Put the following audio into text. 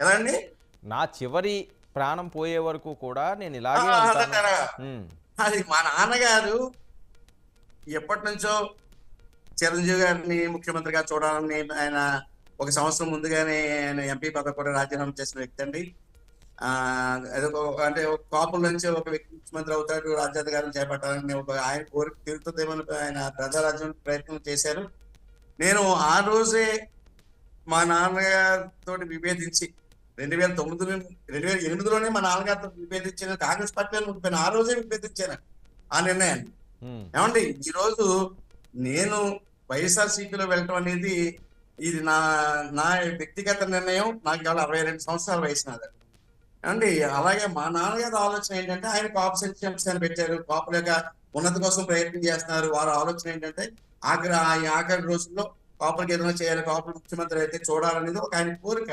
ఎలా అండి? నా చివరి ప్రాణం పోయే వరకు కూడా నేను ఆ! ఇలాగే ఉంటాను. అదంటారా? హ్మ్. అది మా నాన్నగారు ఎప్పటినుంచో చిరంజీవి గారిని ముఖ్యమంత్రిగా చూడాలని ఆయన ఒక సంవత్సరం ముందుగానే ఆయన ఎంపీ పదవి కూడా రాజీనామా చేసిన వ్యక్తి అండి. అదొక అంటే ఒక కాపుల నుంచి ఒక వ్యక్తి ముఖ్యమంత్రి అవుతాడు, రాజ్యాధికారం చేపట్టాలని ఒక ఆయన కోరిక తీరుతుందేమని ఆయన ప్రజారాజ్యం ప్రయత్నం చేశారు. నేను ఆ రోజే మా నాన్నగారితో విభేదించి 2009 2008లోనే మా నాన్నగారితో విభేదించిన కాంగ్రెస్ పార్టీలో ఉండిపోయాను. ఆ రోజే విభేదించాను ఆ నిర్ణయాన్ని. హ్మ్. ఏమండి ఈరోజు నేను వైఎస్ఆర్సీపీలో వెళ్ళటం అనేది ఇది నా నా వ్యక్తిగత నిర్ణయం. నాకు ఇవాళ 62 సంవత్సరాల వయసు నాది. ఏమండి అలాగే మా నాన్నగారి ఆలోచన ఏంటంటే ఆయన కాపు సంక్షేమ పెట్టారు. కాపుల యొక్క ఉన్నతి కోసం ప్రయత్నం చేస్తున్నారు. వారి ఆలోచన ఏంటంటే ఆఖరి రోజుల్లో కాపులకు ఏదైనా చేయాలి, కాపులు ముఖ్యమంత్రి అయితే చూడాలనేది ఒక ఆయన కోరిక.